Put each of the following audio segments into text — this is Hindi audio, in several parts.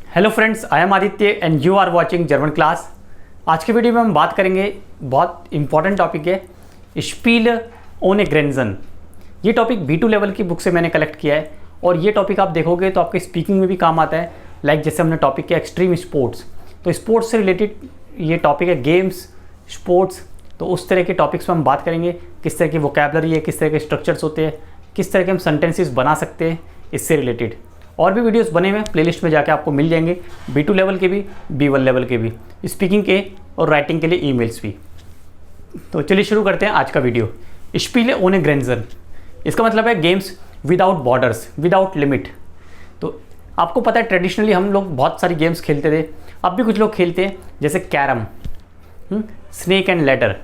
Hello friends, I am Aditya and you are watching German class. आज की वीडियो में हम बात करेंगे, बहुत इंपॉर्टेंट टॉपिक है, स्पील ओने ग्रेंजन। ये टॉपिक B2 लेवल की बुक से मैंने कलेक्ट किया है और ये टॉपिक आप देखोगे तो आपके स्पीकिंग में भी काम आता है। लाइक जैसे हमने टॉपिक किया एक्सट्रीम स्पोर्ट्स, तो स्पोर्ट्स से रिलेटेड ये टॉपिक है, गेम्स, स्पोर्ट्स। तो उस तरह के टॉपिक्स पर हम बात करेंगे, किस तरह की वोकैबलरी है, किस तरह के स्ट्रक्चर्स होते हैं, किस तरह के हम सेंटेंसेस बना सकते हैं इससे रिलेटेड। और भी वीडियोस बने हुए हैं, प्लेलिस्ट में जाके आपको मिल जाएंगे, B2 लेवल के भी, B1 लेवल के भी, स्पीकिंग के और राइटिंग के लिए ईमेल्स भी। तो चलिए शुरू करते हैं आज का वीडियो। स्पीले ओने ग्रेंजन, इसका मतलब है games without borders, without limit. तो आपको पता है ट्रेडिशनली हम लोग बहुत सारी गेम्स खेलते थे, अब भी कुछ लोग खेलते हैं, जैसे carrom, snake and ladder,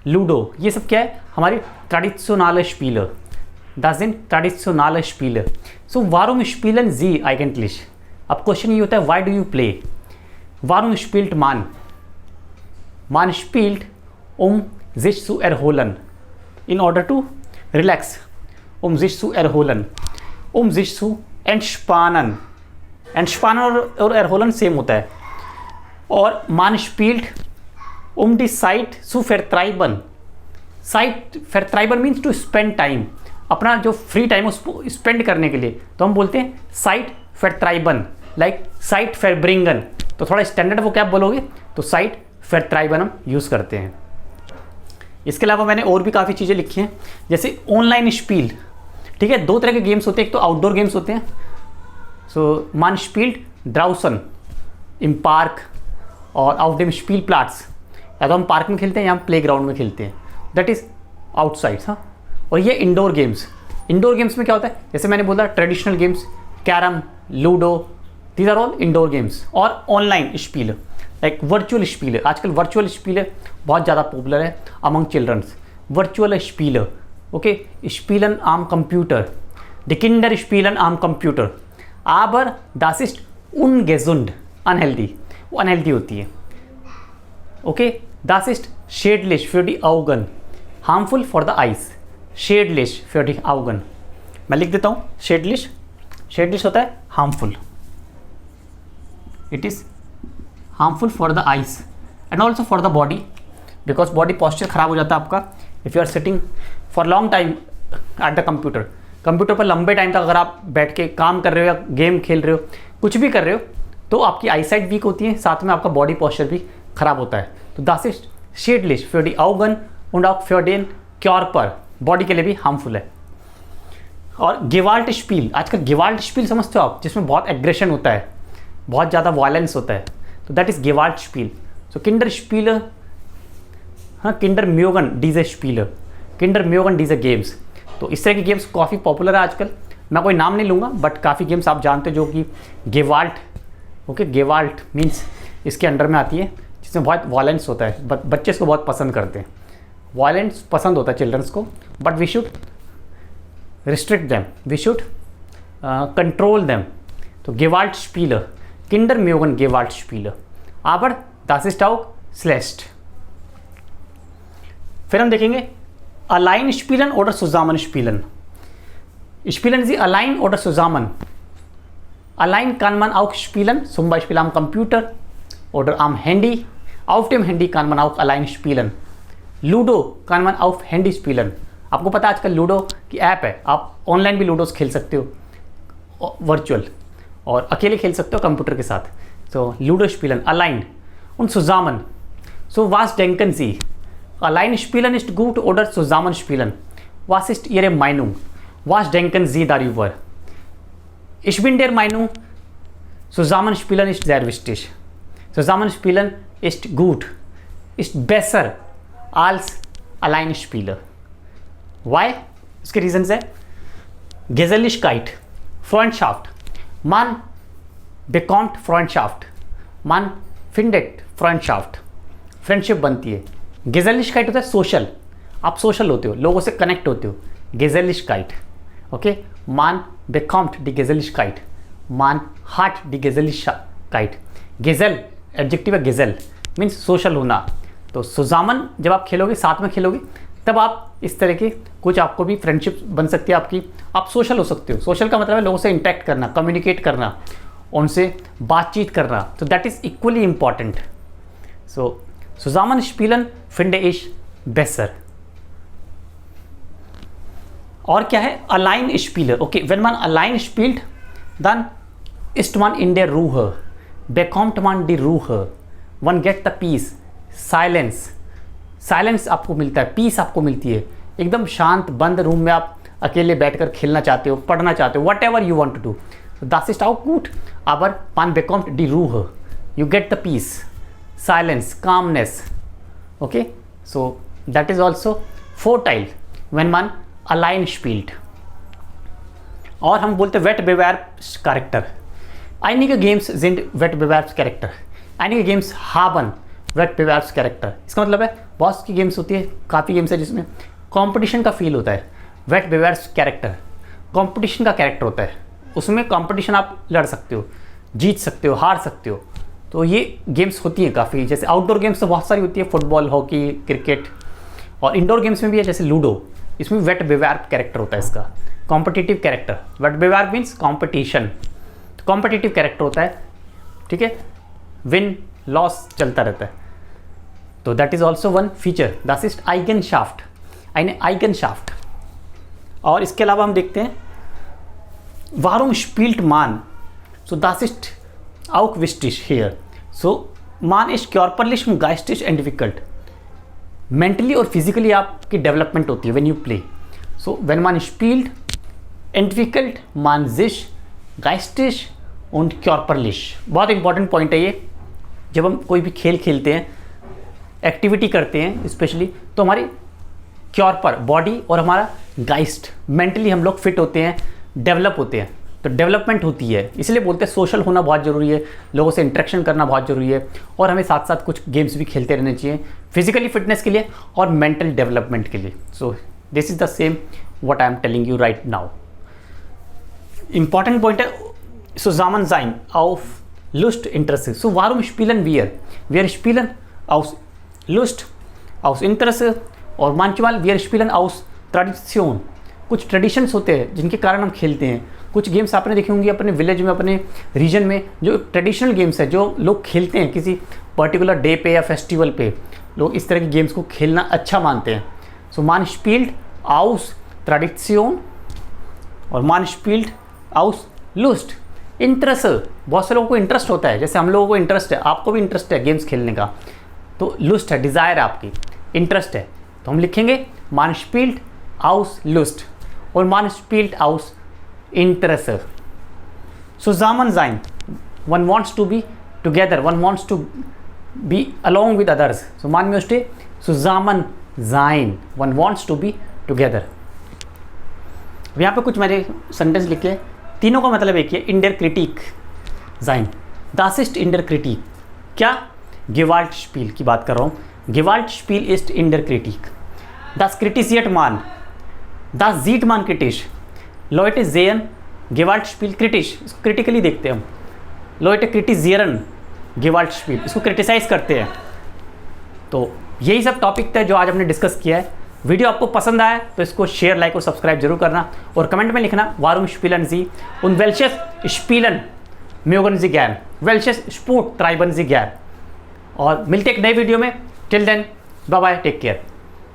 ludo. ये सब क्या है? हमारी traditional spill, das sind traditionale Spiele. So warum spielen Sie eigentlich? अब क्वेश्चन ये होता है, why do you play? Warum spielt man? Man spielt sich zu erholen, in order to relax, sich zu erholen, sich zu entspannen. Entspannen और erholen सेम होता है। और man spielt die Zeit zu vertreiben. Zeit vertreiben means to spend time. अपना जो फ्री टाइम उसको स्पेंड करने के लिए, तो हम बोलते हैं साइट फेरट्राइबन, लाइक साइट फेरब्रिंगन। तो थोड़ा स्टैंडर्ड वो क्या बोलोगे, तो साइट फेरट्राइबन हम यूज़ करते हैं। इसके अलावा मैंने और भी काफ़ी चीज़ें लिखी हैं, जैसे ऑनलाइन स्पील। ठीक है, दो तरह के गेम्स होते हैं, एक तो आउटडोर गेम्स होते हैं, सो मान स्पील्ड ड्राउसन इन पार्क और आउट डेम स्पील प्लाट्स। या तो हम पार्क में खेलते हैं या हम प्ले ग्राउंड में खेलते हैं, दैट इज़ आउटसाइड। हाँ, और ये इंडोर गेम्स। इंडोर गेम्स में क्या होता है, जैसे मैंने बोला traditional games, carrom, ludo, these are all indoor games. और ऑनलाइन स्पील लाइक वर्चुअल स्पील, आजकल वर्चुअल स्पील बहुत ज़्यादा पॉपुलर है अमंग चिल्ड्रंस। वर्चुअल स्पील, ओके, स्पीलन आम कंप्यूटर, द किंडर स्पीलन आम कंप्यूटर, आबर das ist ungesund, अनहेल्दी, वो अनहेल्दी होती है। Okay, das ist schädlich für die Augen, harmful for the eyes, शेडलिश für die Augen। मैं लिख देता हूँ, शेडलिश, शेडलिश होता है harmful, it is harmful for the eyes and also for the body, because body posture खराब हो जाता है आपका if you are sitting for long time at the computer. Computer पर लंबे टाइम तक अगर आप बैठ के काम कर रहे हो या गेम खेल रहे हो, कुछ भी कर रहे हो, तो आपकी आईसाइट वीक होती है, साथ में आपका बॉडी पॉस्चर भी खराब होता है। तो das ist schädlich für die Augen und auch für den Körper, body के लिए भी हार्मफुल है। और गेवाल्ट स्पील, आजकल गेवाल्ट स्पील समझते हो आप, जिसमें बहुत एग्रेशन होता है, बहुत ज़्यादा वायलेंस होता है, तो दैट इज़ गेवाल्ट स्पील। सो किंडर स्पील, हाँ, किंडर म्योगन डीजे स्पील, किंडर म्योगन डीजे गेम्स। तो इस तरह के गेम्स काफ़ी पॉपुलर है आजकल। मैं कोई नाम नहीं लूँगा, बट काफ़ी गेम्स आप जानते हो जो कि गेवाल्ट, ओके, गेवाल्ट मीन्स इसके अंडर में आती है, जिसमें बहुत वायलेंस होता है, बच्चे इसको बहुत पसंद करते हैं। वायलेंस पसंद होता है चिल्ड्रंस को, but we should restrict them, we should control them. तो गेवाल्ट स्पील, किंडर म्योगन गेवाल्ट स्पील, आबर das ist auch schlecht। फिर हम देखेंगे अलाइन स्पीलन oder zusammen spielen। Spielen Sie allein oder zusammen? Allein kann man auch spielen, zum Beispiel am Computer oder am Handy। Auf dem Handy kann man auch allein spielen। Ludo kann man auf Handy spielen। आपको पता है आजकल लूडो की ऐप है, आप ऑनलाइन भी लूडोस खेल सकते हो वर्चुअल, और अकेले खेल सकते हो कंप्यूटर के साथ। तो लूडो स्पीलन अलाइन und zusammen। So was denken Sie? Allein spielen ist gut oder zusammen spielen? Was ist Ihre Meinung? Was denken Sie darüber? Ich bin der Meinung, zusammen spielen ist sehr wichtig। Zusammen spielen ist gut, ist besser als allein Spieler। Why? इसके रीजन है Geselligkeit, Freundschaft, man bekommt Freundschaft, man findet Freundschaft, friendship बनती है। Geselligkeit होता है सोशल, आप सोशल होते हो, लोगों से कनेक्ट होते हो, Geselligkeit, okay. man bekommt die Geselligkeit, man hat die Geselligkeit। Gesell adjective है, Gesell मीन्स सोशल होना। तो सुजामन जब आप खेलोगे, साथ में खेलोगे, तब आप इस तरह के कुछ आपको भी फ्रेंडशिप बन सकती है आपकी, आप सोशल हो सकते हो। सोशल का मतलब है लोगों से इंटरेक्ट करना, कम्युनिकेट करना। उनसे बातचीत करना, तो that is equally important. So zusammenspielen finde ich besser. और क्या है अलाइन स्पीलर. ओके, वेन man allein spielt, dann ist man in der Ruhe, bekommt man die Ruhe, man get the peace, silence. Silence आपको मिलता है, पीस आपको मिलती है. एकदम शांत बंद रूम में आप अकेले बैठकर खेलना चाहते हो, पढ़ना चाहते हो, whatever you want to do. Das ist auch gut, aber man bekommt die Ruhe, you get the peace, silence, calmness. Okay, so that is also Vorteil wenn man allein spielt. और हम बोलते हैं Wettbewerbscharakter. Einige Games sind Wettbewerbscharakter, einige Games haben Wettbewerbscharakter. इसका मतलब है बहुत सी गेम्स होती है, काफ़ी गेम्स है जिसमें कंपटीशन का फील होता है. Wettbewerbscharakter कंपटीशन का कैरेक्टर होता है, उसमें कंपटीशन आप लड़ सकते हो, जीत सकते हो, हार सकते हो. तो ये गेम्स होती हैं काफ़ी. जैसे आउटडोर गेम्स तो बहुत सारी होती है, फुटबॉल, हॉकी, क्रिकेट. और इंडोर गेम्स में भी है जैसे लूडो, इसमें वेटबेवर्ब कैरेक्टर होता है इसका, कॉम्पिटिटिव कैरेक्टर. वेटबेवर्ब मीन्स कॉम्पिटिशन, तो कॉम्पिटिटिव कैरेक्टर होता है. ठीक है, विन लॉस चलता रहता है. तो that is also one feature. das ist Eigenschaft, eine Eigenschaft. और इसके अलावा हम देखते हैं warum spielt man? So das ist auch wichtig hier. So man ist körperlich und geistig entwickelt. Mentally और physically आपकी डेवलपमेंट होती है when you play. So wenn man spielt, entwickelt man sich geistig und körperlich. बहुत इंपॉर्टेंट पॉइंट है ये. जब हम कोई भी खेल खेलते हैं, एक्टिविटी करते हैं स्पेशली, तो हमारी क्योरपर बॉडी और हमारा गाइस्ट मेंटली हम लोग फिट होते हैं, डेवलप होते हैं. तो डेवलपमेंट होती है, इसलिए बोलते हैं सोशल होना बहुत ज़रूरी है, लोगों से इंटरेक्शन करना बहुत ज़रूरी है. और हमें साथ साथ कुछ गेम्स भी खेलते रहने चाहिए, फिजिकली फिटनेस के लिए और मेंटल डेवलपमेंट के लिए. So this is the same what I am telling you right now. Important point है zusammensein auf Lust, Interesse. So warum spielen wir? Wir spielen aus Lust, aus Interesse और manchmal wir spielen aus Tradition. कुछ ट्रेडिशंस होते हैं जिनके कारण हम खेलते हैं. कुछ गेम्स आपने देखे होंगे अपने विलेज में, अपने रीजन में, जो ट्रेडिशनल गेम्स है जो लोग खेलते हैं किसी पर्टिकुलर डे पे या फेस्टिवल पे. लोग इस तरह की गेम्स को खेलना अच्छा मानते हैं. सो man spielt aus Tradition और man spielt aus Lust. Interest, बहुत से लोगों को इंटरेस्ट होता है, जैसे हम लोगों को इंटरेस्ट है, आपको भी इंटरेस्ट है गेम्स खेलने का. तो लुस्ट है, डिज़ायर है आपकी, इंटरेस्ट है, तो हम लिखेंगे man spielt aus Lust और man spielt aus Interesse. Zusammensein, one wants to be together, one wants to be along with others. So man möchte zusammensein, one wants to be together. यहाँ पे कुछ मैंने सेंटेंस लिखे, तीनों का मतलब एक ही है, इंडर क्रिटिक जाइन. Das ist in der Kritik. क्या Gewaltspiel की बात कर रहा हूँ. Gewaltspiel ist in der Kritik. Das kritisiert man. Das sieht man kritisch. Leute sehen Gewaltspiel kritisch. इसको क्रिटिकली देखते हैं हम. Leute kritisieren Gewaltspiel. इसको क्रिटिसाइज करते हैं. तो यही सब टॉपिक थे जो आज हमने डिस्कस किया है. वीडियो आपको पसंद आया तो इसको शेयर, लाइक और सब्सक्राइब जरूर करना और कमेंट में लिखना warum spielen Sie und welches Spielen mögen Sie gern, welches Sport treiben Sie gern. और मिलते एक नए वीडियो में. Till then bye bye, take care.